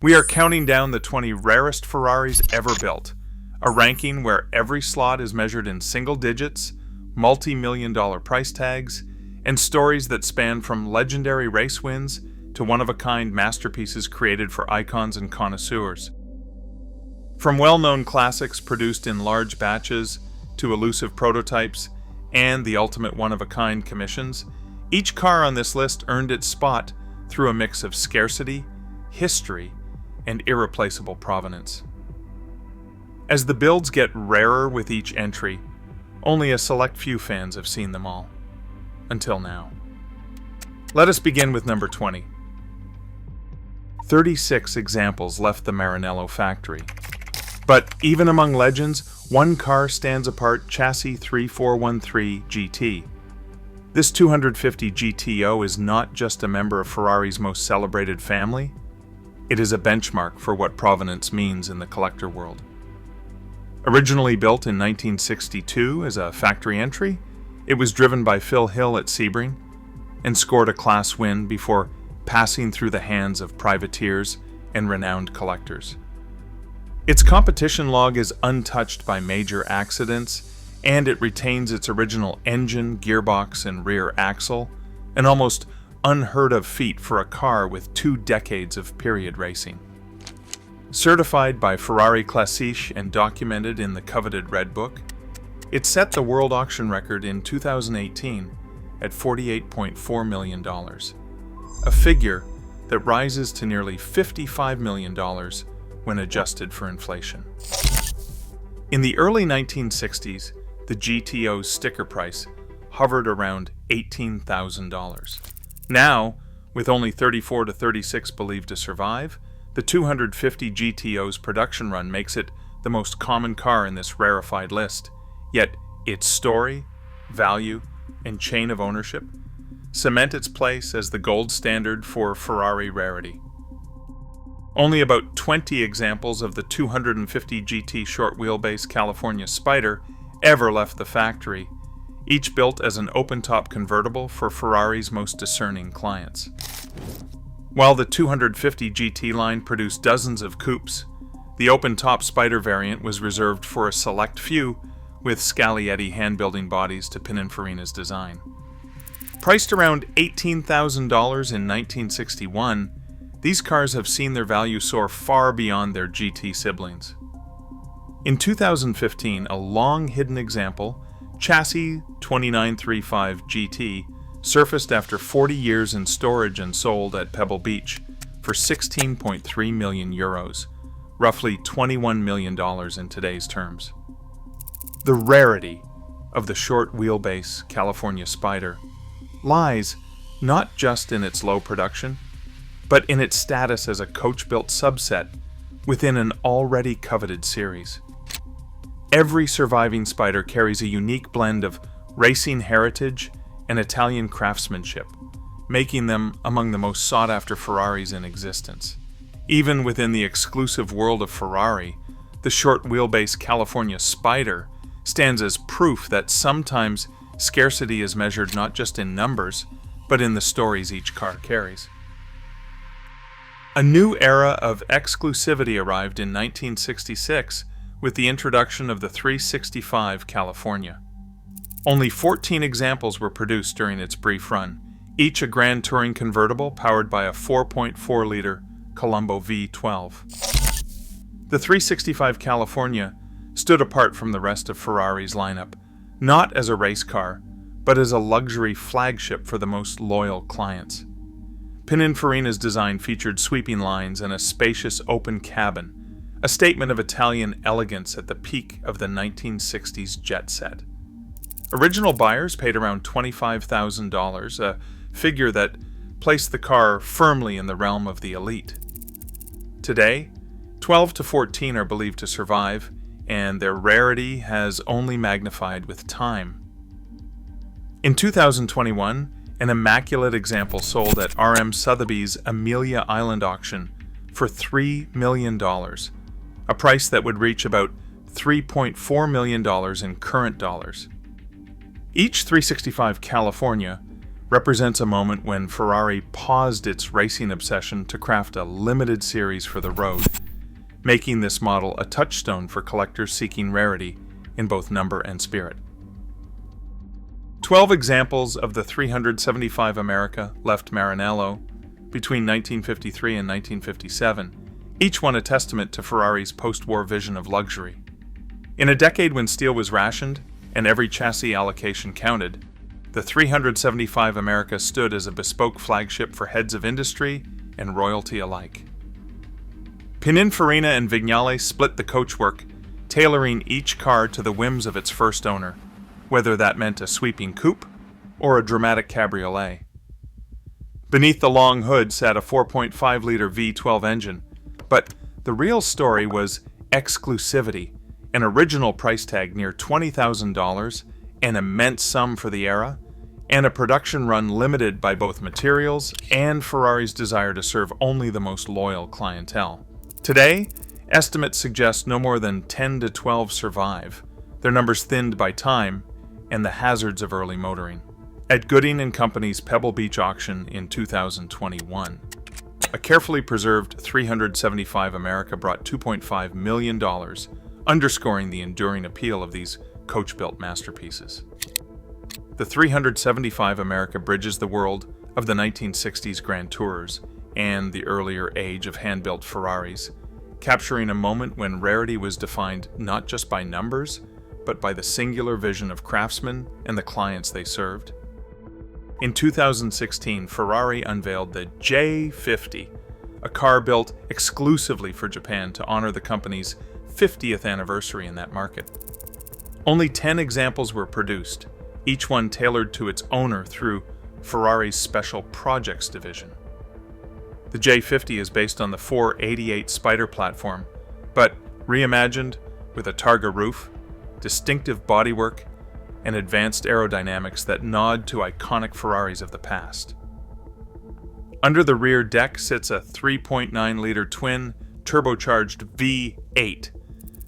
We are counting down the 20 rarest Ferraris ever built, a ranking where every slot is measured in single digits, multi-million-dollar price tags, and stories that span from legendary race wins to one-of-a-kind masterpieces created for icons and connoisseurs. From well-known classics produced in large batches to elusive prototypes and the ultimate one-of-a-kind commissions, each car on this list earned its spot through a mix of scarcity, history, and irreplaceable provenance. As the builds get rarer with each entry, only a select few fans have seen them all. Until now. Let us begin with number 20. 36 examples left the Maranello factory. But even among legends, one car stands apart: Chassis 3413 GT. This 250 GTO is not just a member of Ferrari's most celebrated family, it is a benchmark for what provenance means in the collector world. Originally built in 1962 as a factory entry, it was driven by Phil Hill at Sebring and scored a class win before passing through the hands of privateers and renowned collectors. Its competition log is untouched by major accidents, and it retains its original engine, gearbox, and rear axle, an almost unheard of feat for a car with 2 decades of period racing. Certified by Ferrari Classiche and documented in the coveted Red Book, it set the world auction record in 2018 at $48.4 million, a figure that rises to nearly $55 million when adjusted for inflation. In the early 1960s, the GTO's sticker price hovered around $18,000. Now, with only 34 to 36 believed to survive, the 250 GTO's production run makes it the most common car in this rarefied list, yet its story, value, and chain of ownership cement its place as the gold standard for Ferrari rarity. Only about 20 examples of the 250 GT short wheelbase California Spider ever left the factory, each built as an open-top convertible for Ferrari's most discerning clients. While the 250 GT line produced dozens of coupes, the open-top Spider variant was reserved for a select few with Scaglietti hand-building bodies to Pininfarina's design. Priced around $18,000 in 1961, these cars have seen their value soar far beyond their GT siblings. In 2015, a long-hidden example, Chassis 2935 GT, surfaced after 40 years in storage and sold at Pebble Beach for 16.3 million euros, roughly $21 million in today's terms. The rarity of the short wheelbase California Spider lies not just in its low production, but in its status as a coach-built subset within an already coveted series. Every surviving Spider carries a unique blend of racing heritage and Italian craftsmanship, making them among the most sought-after Ferraris in existence. Even within the exclusive world of Ferrari, the short wheelbase California Spider stands as proof that sometimes scarcity is measured not just in numbers, but in the stories each car carries. A new era of exclusivity arrived in 1966 with the introduction of the 365 California. Only 14 examples were produced during its brief run, each a Grand Touring convertible powered by a 4.4-liter Colombo V12. The 365 California stood apart from the rest of Ferrari's lineup, not as a race car, but as a luxury flagship for the most loyal clients. Pininfarina's design featured sweeping lines and a spacious open cabin, a statement of Italian elegance at the peak of the 1960s jet set. Original buyers paid around $25,000, a figure that placed the car firmly in the realm of the elite. Today, 12 to 14 are believed to survive, and their rarity has only magnified with time. In 2021, an immaculate example sold at RM Sotheby's Amelia Island auction for $3 million, a price that would reach about $3.4 million in current dollars. Each 365 California represents a moment when Ferrari paused its racing obsession to craft a limited series for the road, making this model a touchstone for collectors seeking rarity in both number and spirit. 12 examples of the 375 America left Maranello between 1953 and 1957, each one a testament to Ferrari's post-war vision of luxury. In a decade when steel was rationed and every chassis allocation counted, the 375 America stood as a bespoke flagship for heads of industry and royalty alike. Pininfarina and Vignale split the coachwork, tailoring each car to the whims of its first owner, whether that meant a sweeping coupe or a dramatic cabriolet. Beneath the long hood sat a 4.5-liter V12 engine, but the real story was exclusivity, an original price tag near $20,000, an immense sum for the era, and a production run limited by both materials and Ferrari's desire to serve only the most loyal clientele. Today, estimates suggest no more than 10 to 12 survive, their numbers thinned by time and the hazards of early motoring. At Gooding & Company's Pebble Beach auction in 2021, a carefully preserved 375 America brought $2.5 million, underscoring the enduring appeal of these coach-built masterpieces. The 375 America bridges the world of the 1960s Grand Tours and the earlier age of hand-built Ferraris, capturing a moment when rarity was defined not just by numbers, but by the singular vision of craftsmen and the clients they served. In 2016, Ferrari unveiled the J50, a car built exclusively for Japan to honor the company's 50th anniversary in that market. Only 10 examples were produced, each one tailored to its owner through Ferrari's Special Projects division. The J50 is based on the 488 Spider platform, but reimagined with a Targa roof, distinctive bodywork, and advanced aerodynamics that nod to iconic Ferraris of the past. Under the rear deck sits a 3.9-liter twin turbocharged V8,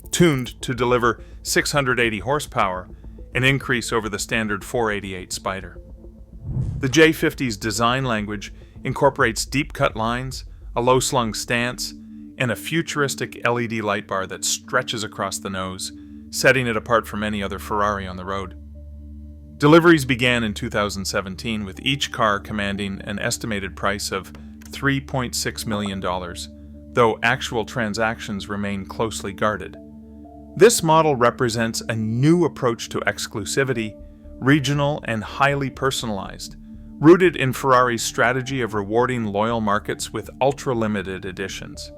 tuned to deliver 680 horsepower, an increase over the standard 488 Spider. The J50's design language incorporates deep-cut lines, a low-slung stance, and a futuristic LED light bar that stretches across the nose, setting it apart from any other Ferrari on the road. Deliveries began in 2017, with each car commanding an estimated price of $3.6 million, though actual transactions remain closely guarded. This model represents a new approach to exclusivity, regional and highly personalized, rooted in Ferrari's strategy of rewarding loyal markets with ultra-limited editions.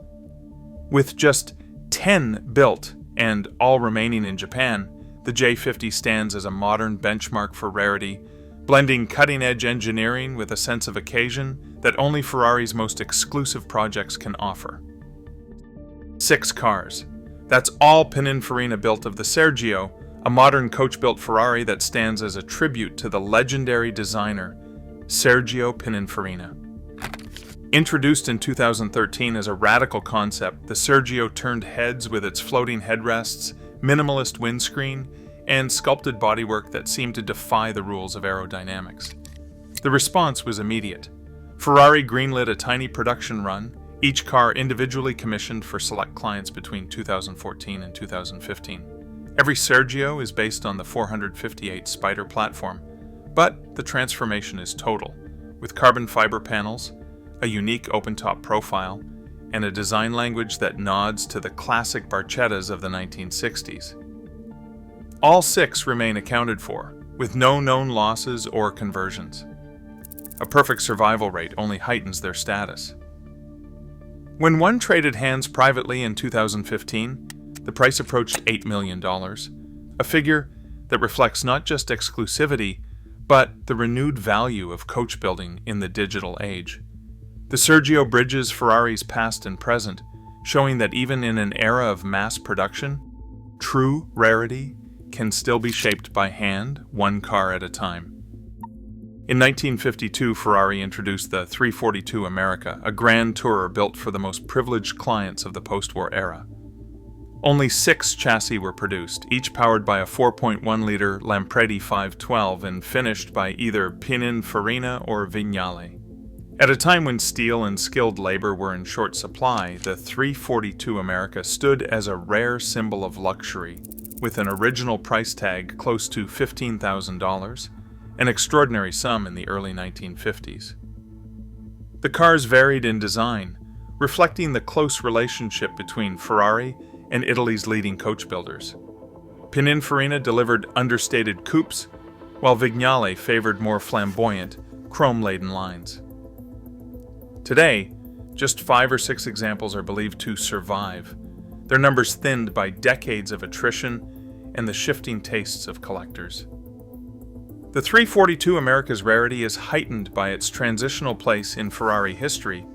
With just 10 built and all remaining in Japan, the J50 stands as a modern benchmark for rarity, blending cutting-edge engineering with a sense of occasion that only Ferrari's most exclusive projects can offer. 6 cars. That's all Pininfarina built of the Sergio, a modern coach-built Ferrari that stands as a tribute to the legendary designer, Sergio Pininfarina. Introduced in 2013 as a radical concept, the Sergio turned heads with its floating headrests, minimalist windscreen, and sculpted bodywork that seemed to defy the rules of aerodynamics. The response was immediate. Ferrari greenlit a tiny production run, each car individually commissioned for select clients between 2014 and 2015. Every Sergio is based on the 458 Spider platform, but the transformation is total, with carbon fiber panels, a unique open-top profile, and a design language that nods to the classic Barchettas of the 1960s. All 6 remain accounted for, with no known losses or conversions. A perfect survival rate only heightens their status. When one traded hands privately in 2015, the price approached $8 million, a figure that reflects not just exclusivity, but the renewed value of coach building in the digital age. The Sergio bridges Ferrari's past and present, showing that even in an era of mass production, true rarity can still be shaped by hand, one car at a time. In 1952, Ferrari introduced the 342 America, a grand tourer built for the most privileged clients of the post-war era. Only 6 chassis were produced, each powered by a 4.1-liter Lampredi 512 and finished by either Pininfarina or Vignale. At a time when steel and skilled labor were in short supply, the 342 America stood as a rare symbol of luxury, with an original price tag close to $15,000, an extraordinary sum in the early 1950s. The cars varied in design, reflecting the close relationship between Ferrari and Italy's leading coach builders. Pininfarina delivered understated coupes, while Vignale favored more flamboyant, chrome-laden lines. Today, just 5 or 6 examples are believed to survive, their numbers thinned by decades of attrition and the shifting tastes of collectors. The 342 America's rarity is heightened by its transitional place in Ferrari history,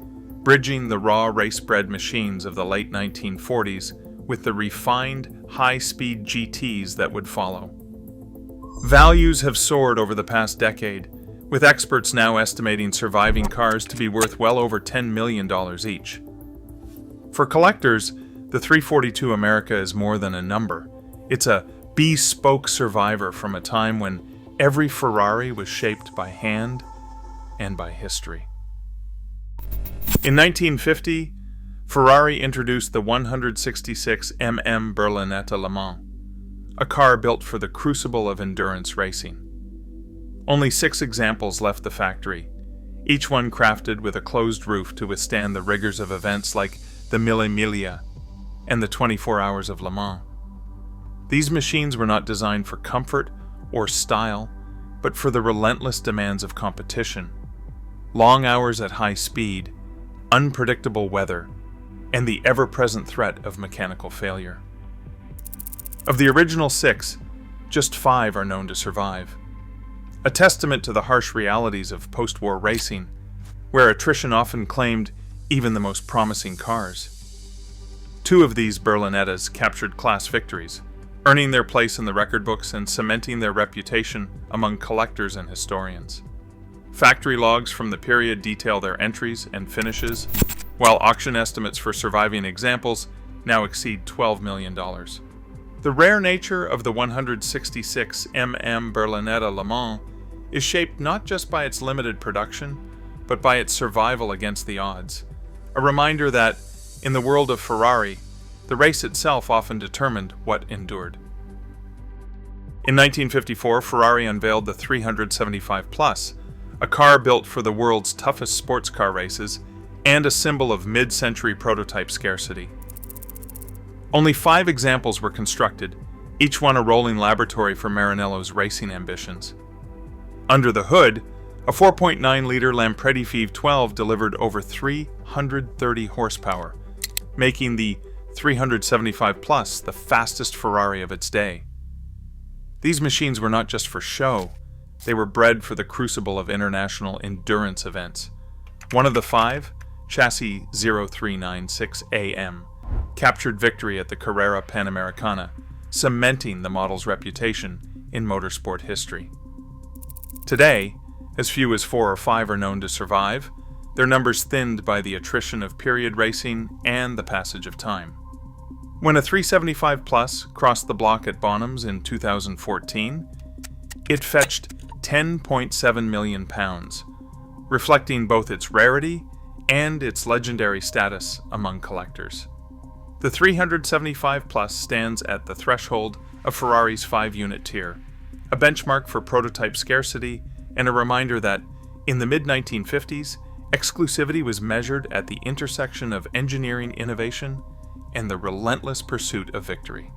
bridging the raw race-bred machines of the late 1940s with the refined, high-speed GTs that would follow. Values have soared over the past decade, with experts now estimating surviving cars to be worth well over $10 million each. For collectors, the 342 America is more than a number. It's a bespoke survivor from a time when every Ferrari was shaped by hand and by history. In 1950, Ferrari introduced the 166 MM Berlinetta Le Mans, a car built for the crucible of endurance racing. Only 6 examples left the factory, each one crafted with a closed roof to withstand the rigors of events like the Mille Miglia and the 24 Hours of Le Mans. These machines were not designed for comfort or style, but for the relentless demands of competition, long hours at high speed, unpredictable weather, and the ever-present threat of mechanical failure. Of the original 6, just 5 are known to survive, a testament to the harsh realities of post-war racing, where attrition often claimed even the most promising cars. 2 of these Berlinettas captured class victories, earning their place in the record books and cementing their reputation among collectors and historians. Factory logs from the period detail their entries and finishes, while auction estimates for surviving examples now exceed $12 million. The rare nature of the 166 MM Berlinetta Le Mans is shaped not just by its limited production, but by its survival against the odds, a reminder that, in the world of Ferrari, the race itself often determined what endured. In 1954, Ferrari unveiled the 375 Plus, a car built for the world's toughest sports car races and a symbol of mid-century prototype scarcity. Only 5 examples were constructed, each one a rolling laboratory for Maranello's racing ambitions. Under the hood, a 4.9-liter Lampredi 512 delivered over 330 horsepower, making the 375 Plus the fastest Ferrari of its day. These machines were not just for show, they were bred for the crucible of international endurance events. One of the 5, chassis 0396AM, captured victory at the Carrera Panamericana, cementing the model's reputation in motorsport history. Today, as few as 4 or 5 are known to survive, their numbers thinned by the attrition of period racing and the passage of time. When a 375 Plus crossed the block at Bonhams in 2014, it fetched £10.7 million, reflecting both its rarity and its legendary status among collectors. The 375 Plus stands at the threshold of Ferrari's 5-unit tier, a benchmark for prototype scarcity and a reminder that, in the mid-1950s, exclusivity was measured at the intersection of engineering innovation and the relentless pursuit of victory.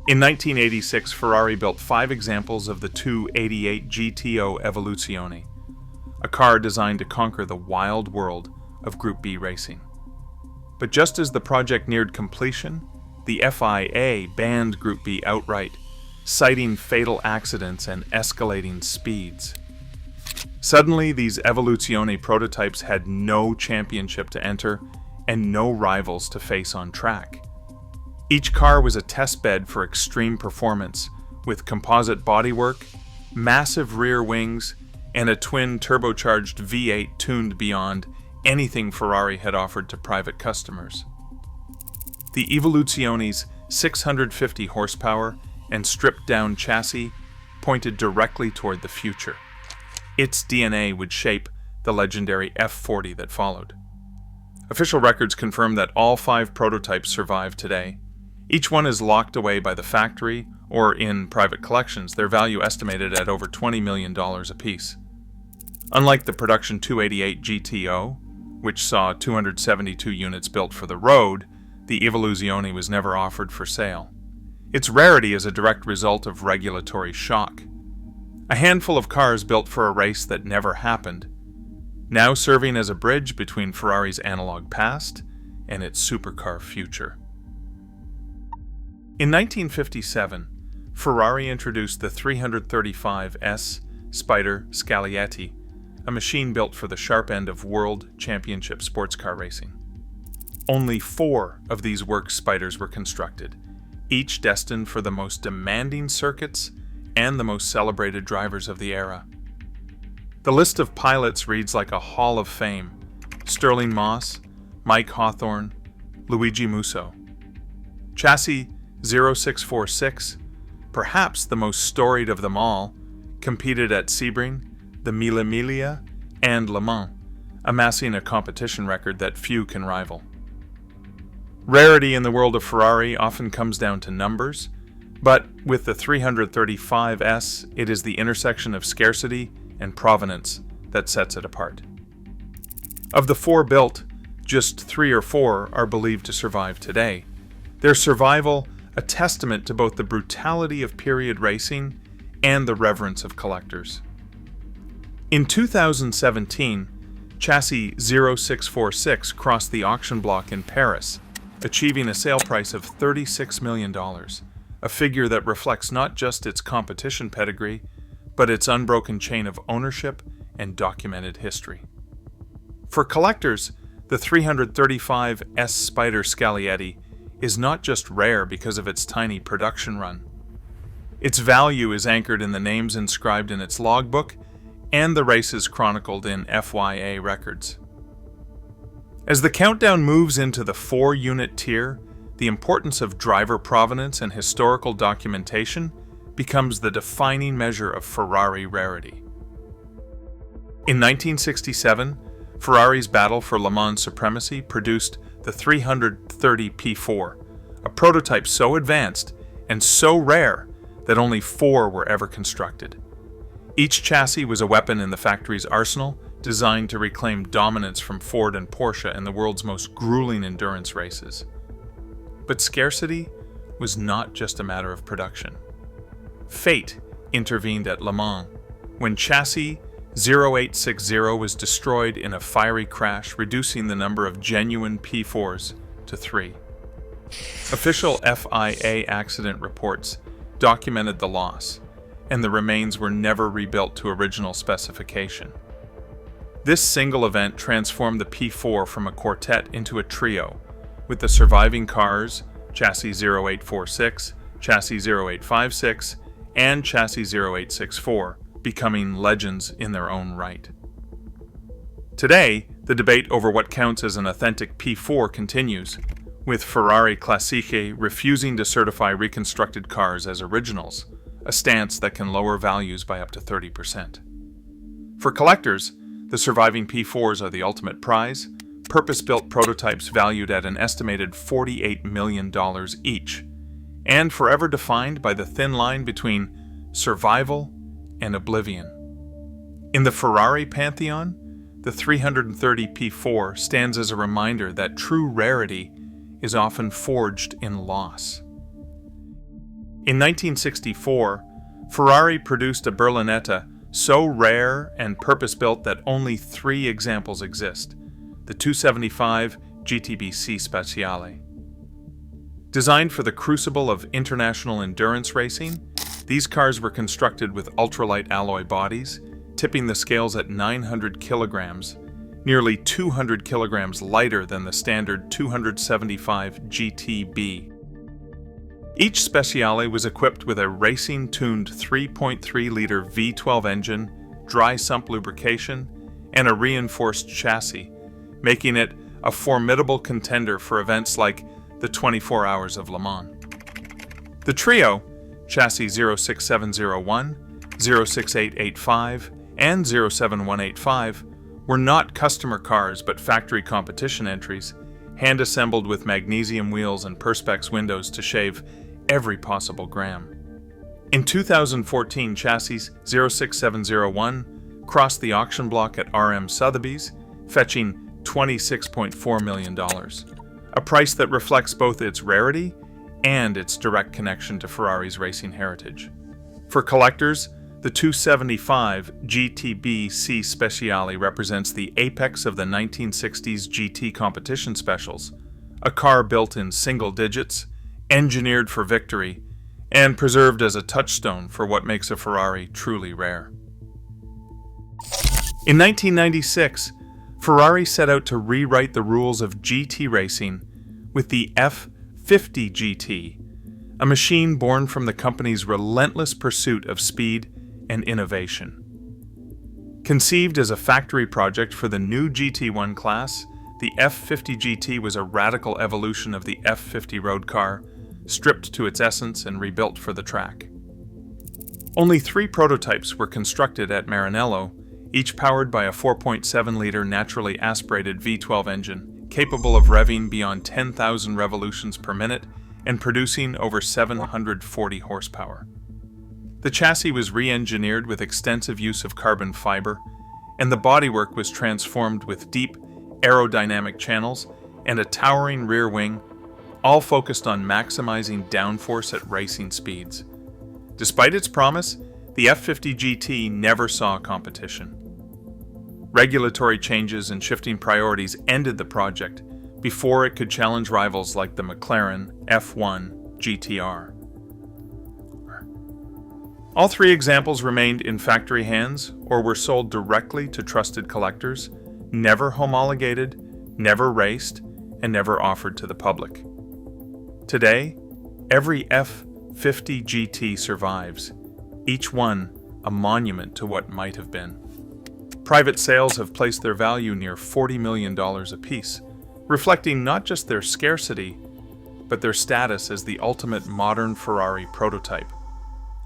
In 1986, Ferrari built 5 examples of the 288 GTO Evoluzione, a car designed to conquer the wild world of Group B racing. But just as the project neared completion, the FIA banned Group B outright, citing fatal accidents and escalating speeds. Suddenly, these Evoluzione prototypes had no championship to enter and no rivals to face on track. Each car was a test bed for extreme performance, with composite bodywork, massive rear wings, and a twin turbocharged V8 tuned beyond anything Ferrari had offered to private customers. The Evoluzione's 650 horsepower and stripped-down chassis pointed directly toward the future. Its DNA would shape the legendary F40 that followed. Official records confirm that all 5 prototypes survive today. Each one is locked away by the factory or in private collections, their value estimated at over $20 million apiece. Unlike the production 288 GTO, which saw 272 units built for the road, the Evoluzione was never offered for sale. Its rarity is a direct result of regulatory shock. A handful of cars built for a race that never happened, now serving as a bridge between Ferrari's analog past and its supercar future. In 1957, Ferrari introduced the 335S Spider Scaglietti, a machine built for the sharp end of World Championship sports car racing. Only 4 of these work Spiders were constructed, each destined for the most demanding circuits and the most celebrated drivers of the era. The list of pilots reads like a hall of fame: Sterling Moss, Mike Hawthorne, Luigi Musso. Chassis 0646, perhaps the most storied of them all, competed at Sebring, the Mille Miglia, and Le Mans, amassing a competition record that few can rival. Rarity in the world of Ferrari often comes down to numbers, but with the 335S, it is the intersection of scarcity and provenance that sets it apart. Of the 4 built, just 3 or 4 are believed to survive today. Their survival a testament to both the brutality of period racing and the reverence of collectors. In 2017, chassis 0646 crossed the auction block in Paris, achieving a sale price of $36 million, a figure that reflects not just its competition pedigree, but its unbroken chain of ownership and documented history. For collectors, the 335S Spider Scaglietti is not just rare because of its tiny production run. Its value is anchored in the names inscribed in its logbook and the races chronicled in FYA records. As the countdown moves into the 4-unit tier, the importance of driver provenance and historical documentation becomes the defining measure of Ferrari rarity. In 1967, Ferrari's battle for Le Mans supremacy produced the 330 P4, a prototype so advanced and so rare that only 4 were ever constructed. Each chassis was a weapon in the factory's arsenal, designed to reclaim dominance from Ford and Porsche in the world's most grueling endurance races. But scarcity was not just a matter of production. Fate intervened at Le Mans, when chassis 0860 was destroyed in a fiery crash, reducing the number of genuine P4s to 3. Official FIA accident reports documented the loss, and the remains were never rebuilt to original specification. This single event transformed the P4 from a quartet into a trio, with the surviving cars, chassis 0846, chassis 0856, and chassis 0864, becoming legends in their own right. Today, the debate over what counts as an authentic P4 continues, with Ferrari Classiche refusing to certify reconstructed cars as originals, a stance that can lower values by up to 30%. For collectors, the surviving P4s are the ultimate prize, purpose-built prototypes valued at an estimated $48 million each, and forever defined by the thin line between survival and oblivion. In the Ferrari pantheon, the 330 P4 stands as a reminder that true rarity is often forged in loss. In 1964, Ferrari produced a Berlinetta so rare and purpose-built that only 3 examples exist: the 275 GTB Speciale. Designed for the crucible of international endurance racing, these cars were constructed with ultralight alloy bodies, tipping the scales at 900 kilograms, nearly 200 kilograms lighter than the standard 275 GTB. Each Speciale was equipped with a racing-tuned 3.3-liter V12 engine, dry sump lubrication, and a reinforced chassis, making it a formidable contender for events like the 24 Hours of Le Mans. The trio, chassis 06701, 06885, and 07185, were not customer cars but factory competition entries, hand-assembled with magnesium wheels and perspex windows to shave every possible gram. In 2014, chassis 06701 crossed the auction block at RM Sotheby's, fetching $26.4 million, a price that reflects both its rarity and its direct connection to Ferrari's racing heritage. For collectors, the 275 GTB Speciale represents the apex of the 1960s GT competition specials, a car built in single digits, engineered for victory, and preserved as a touchstone for what makes a Ferrari truly rare. In 1996, Ferrari set out to rewrite the rules of GT racing with the F50 GT, a machine born from the company's relentless pursuit of speed and innovation. Conceived as a factory project for the new GT1 class, the F50 GT was a radical evolution of the F50 road car, stripped to its essence and rebuilt for the track. Only 3 prototypes were constructed at Maranello, each powered by a 4.7-liter naturally aspirated V12 engine, capable of revving beyond 10,000 revolutions per minute and producing over 740 horsepower. The chassis was re-engineered with extensive use of carbon fiber, and the bodywork was transformed with deep aerodynamic channels and a towering rear wing, all focused on maximizing downforce at racing speeds. Despite its promise, the F50 GT never saw competition. Regulatory changes and shifting priorities ended the project before it could challenge rivals like the McLaren F1 GTR. All 3 examples remained in factory hands or were sold directly to trusted collectors, never homologated, never raced, and never offered to the public. Today, every F50 GT survives, each one a monument to what might have been. Private sales have placed their value near $40 million apiece, reflecting not just their scarcity, but their status as the ultimate modern Ferrari prototype,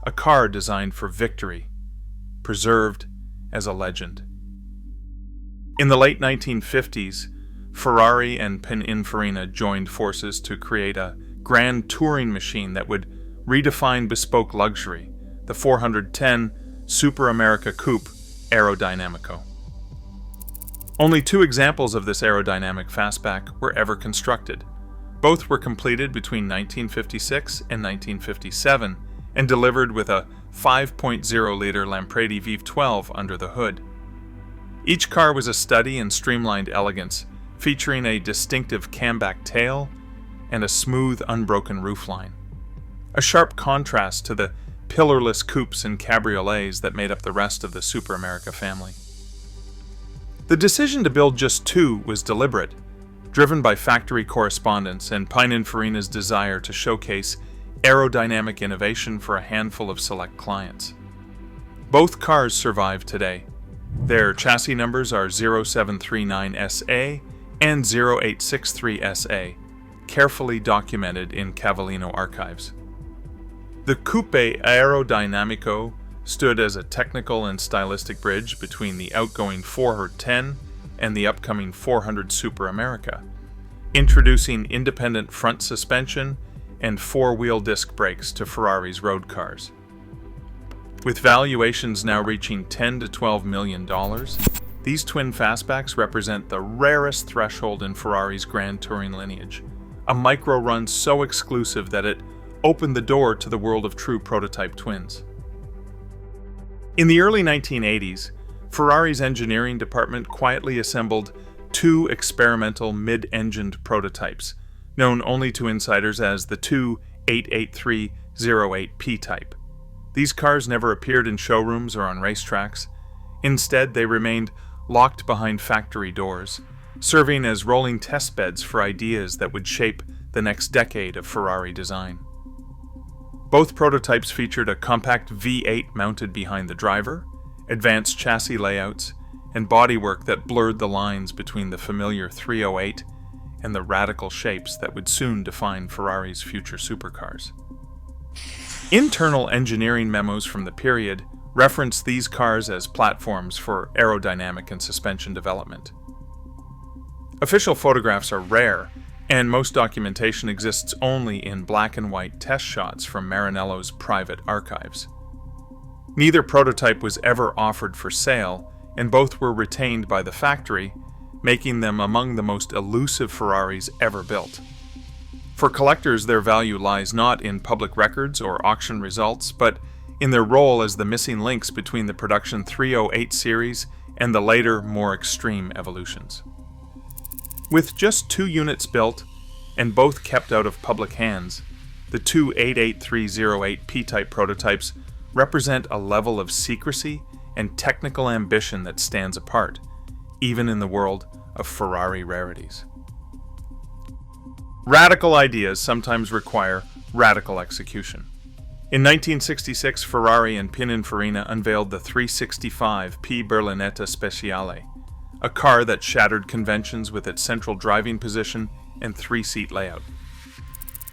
a car designed for victory, preserved as a legend. In the late 1950s, Ferrari and Pininfarina joined forces to create a grand touring machine that would redefine bespoke luxury, the 410 Superamerica Coupe Aerodynamico. Only 2 examples of this aerodynamic fastback were ever constructed. Both were completed between 1956 and 1957 and delivered with a 5.0-liter Lampredi V12 under the hood. Each car was a study in streamlined elegance, featuring a distinctive camback tail and a smooth, unbroken roofline, a sharp contrast to the pillarless coupes and cabriolets that made up the rest of the Superamerica family. The decision to build just 2 was deliberate, driven by factory correspondence and Pininfarina's desire to showcase aerodynamic innovation for a handful of select clients. Both cars survive today. Their chassis numbers are 0739SA and 0863SA, carefully documented in Cavallino archives. The Coupe Aerodynamico stood as a technical and stylistic bridge between the outgoing 410 and the upcoming 400 Superamerica, introducing independent front suspension and 4-wheel disc brakes to Ferrari's road cars. With valuations now reaching $10 to $12 million, these twin fastbacks represent the rarest threshold in Ferrari's Grand Touring lineage, a micro-run so exclusive that it opened the door to the world of true prototype twins. In the early 1980s, Ferrari's engineering department quietly assembled 2 experimental mid-engined prototypes, known only to insiders as the 2-88308P type. These cars never appeared in showrooms or on racetracks. Instead, they remained locked behind factory doors, serving as rolling test beds for ideas that would shape the next decade of Ferrari design. Both prototypes featured a compact V8 mounted behind the driver, advanced chassis layouts, and bodywork that blurred the lines between the familiar 308 and the radical shapes that would soon define Ferrari's future supercars. Internal engineering memos from the period reference these cars as platforms for aerodynamic and suspension development. Official photographs are rare, and most documentation exists only in black and white test shots from Maranello's private archives. Neither prototype was ever offered for sale, and both were retained by the factory, making them among the most elusive Ferraris ever built. For collectors, their value lies not in public records or auction results, but in their role as the missing links between the production 308 series and the later, more extreme evolutions. With just 2 units built, and both kept out of public hands, the two 88308 P-type prototypes represent a level of secrecy and technical ambition that stands apart, even in the world of Ferrari rarities. Radical ideas sometimes require radical execution. In 1966, Ferrari and Pininfarina unveiled the 365 P Berlinetta Speciale, a car that shattered conventions with its central driving position and 3-seat layout.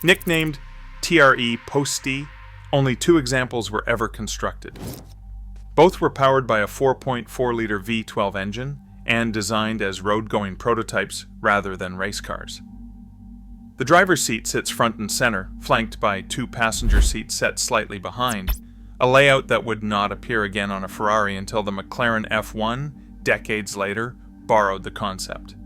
Nicknamed TRE Posti, only 2 examples were ever constructed. Both were powered by a 4.4-liter V12 engine and designed as road-going prototypes rather than race cars. The driver's seat sits front and center, flanked by 2 passenger seats set slightly behind, a layout that would not appear again on a Ferrari until the McLaren F1, decades later, borrowed the concept.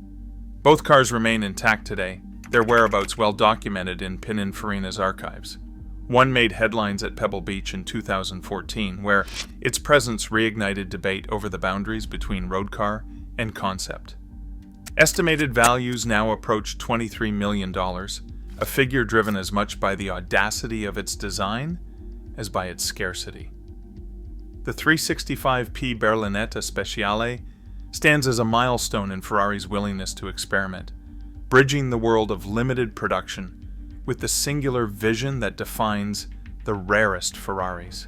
Both cars remain intact today, their whereabouts well documented in Pininfarina's archives. One made headlines at Pebble Beach in 2014, where its presence reignited debate over the boundaries between road car and concept. Estimated values now approach $23 million, a figure driven as much by the audacity of its design as by its scarcity. The 365P Berlinetta Speciale stands as a milestone in Ferrari's willingness to experiment, bridging the world of limited production with the singular vision that defines the rarest Ferraris.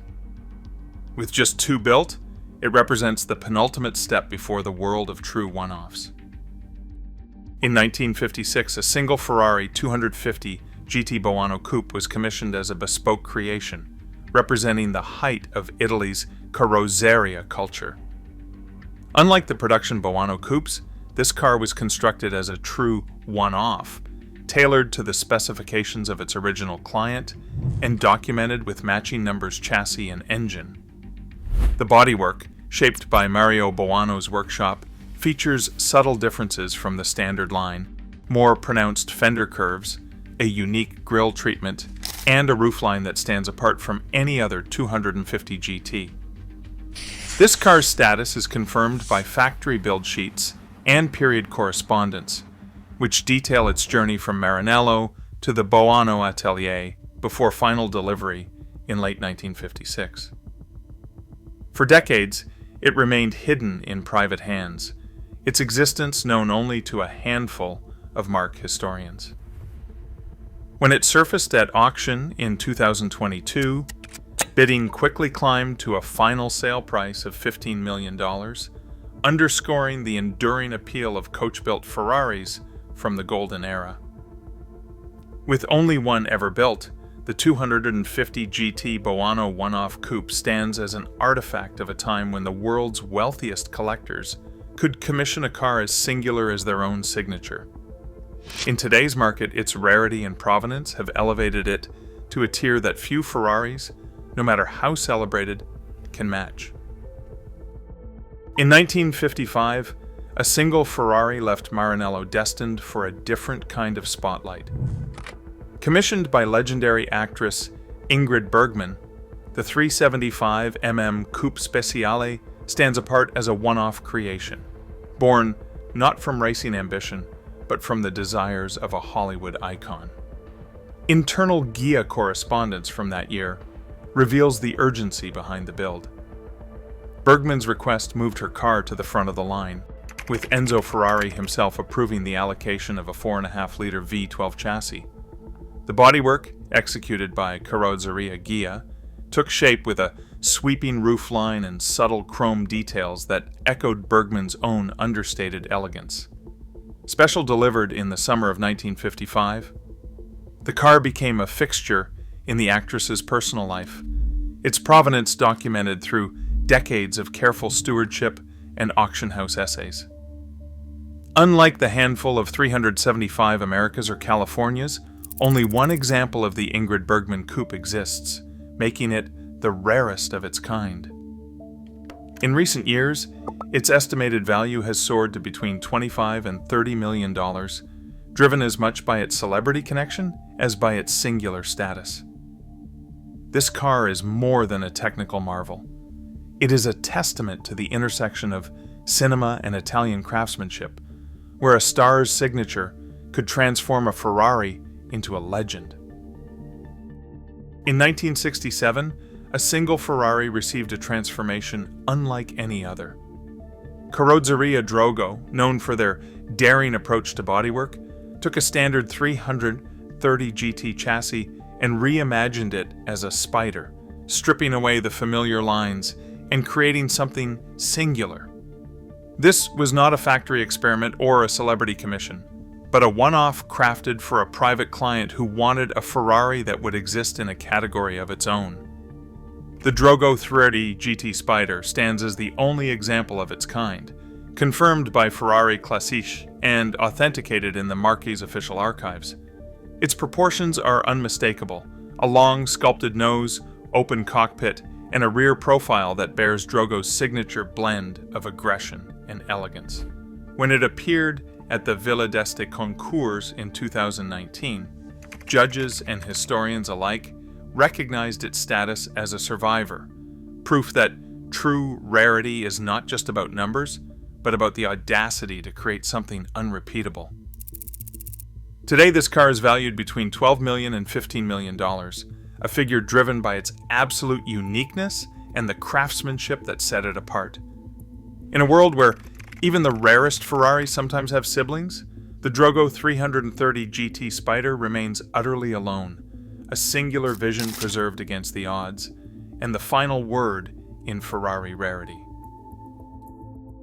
With just 2 built, it represents the penultimate step before the world of true one-offs. In 1956, a single Ferrari 250 GT Boano coupe was commissioned as a bespoke creation, representing the height of Italy's carrozzeria culture. Unlike the production Boano coupes, this car was constructed as a true one-off, tailored to the specifications of its original client, and documented with matching numbers chassis and engine. The bodywork, shaped by Mario Boano's workshop, features subtle differences from the standard line, more pronounced fender curves, a unique grille treatment, and a roofline that stands apart from any other 250 GT. This car's status is confirmed by factory build sheets and period correspondence, which detail its journey from Maranello to the Boano atelier before final delivery in late 1956. For decades, it remained hidden in private hands, its existence known only to a handful of marque historians. When it surfaced at auction in 2022, bidding quickly climbed to a final sale price of $15 million, underscoring the enduring appeal of coach-built Ferraris from the golden era. With only one ever built, the 250 GT Boano one-off coupe stands as an artifact of a time when the world's wealthiest collectors could commission a car as singular as their own signature. In today's market, its rarity and provenance have elevated it to a tier that few Ferraris, no matter how celebrated, can match. In 1955, a single Ferrari left Maranello destined for a different kind of spotlight. Commissioned by legendary actress Ingrid Bergman, the 375 MM Coupe Speciale stands apart as a one-off creation, born not from racing ambition, but from the desires of a Hollywood icon. Internal Ghia correspondence from that year reveals the urgency behind the build. Bergman's request moved her car to the front of the line, with Enzo Ferrari himself approving the allocation of a 4.5-liter V12 chassis. The bodywork, executed by Carrozzeria Ghia, took shape with a sweeping roofline and subtle chrome details that echoed Bergman's own understated elegance. Special delivered in the summer of 1955, the car became a fixture in the actress's personal life, its provenance documented through decades of careful stewardship and auction house essays. Unlike the handful of 375 Americas or Californias, only one example of the Ingrid Bergman coupe exists, making it the rarest of its kind. In recent years, its estimated value has soared to between $25 and $30 million, driven as much by its celebrity connection as by its singular status. This car is more than a technical marvel. It is a testament to the intersection of cinema and Italian craftsmanship, where a star's signature could transform a Ferrari into a legend. In 1967, a single Ferrari received a transformation unlike any other. Carrozzeria Drogo, known for their daring approach to bodywork, took a standard 330 GT chassis and reimagined it as a Spider, stripping away the familiar lines and creating something singular. This was not a factory experiment or a celebrity commission, but a one-off crafted for a private client who wanted a Ferrari that would exist in a category of its own. The Drogo 330 GT Spider stands as the only example of its kind, confirmed by Ferrari Classiche and authenticated in the Marquis official archives. Its proportions are unmistakable: a long, sculpted nose, open cockpit, and a rear profile that bears Drogo's signature blend of aggression and elegance. When it appeared at the Villa d'Este Concours in 2019, judges and historians alike recognized its status as a survivor, proof that true rarity is not just about numbers, but about the audacity to create something unrepeatable. Today, this car is valued between $12 million and $15 million, a figure driven by its absolute uniqueness and the craftsmanship that set it apart. In a world where even the rarest Ferraris sometimes have siblings, the Drogo 330 GT Spider remains utterly alone, a singular vision preserved against the odds, and the final word in Ferrari rarity.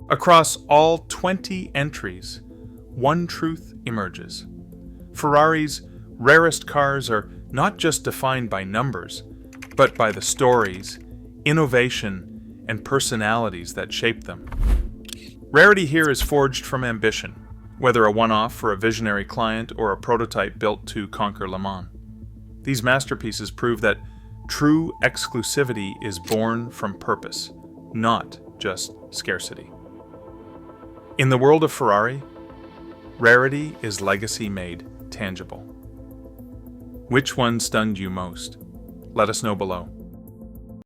Across all 20 entries, one truth emerges. Ferrari's rarest cars are not just defined by numbers, but by the stories, innovation, and personalities that shape them. Rarity here is forged from ambition, whether a one-off for a visionary client or a prototype built to conquer Le Mans. These masterpieces prove that true exclusivity is born from purpose, not just scarcity. In the world of Ferrari, rarity is legacy made tangible. Which one stunned you most? Let us know below.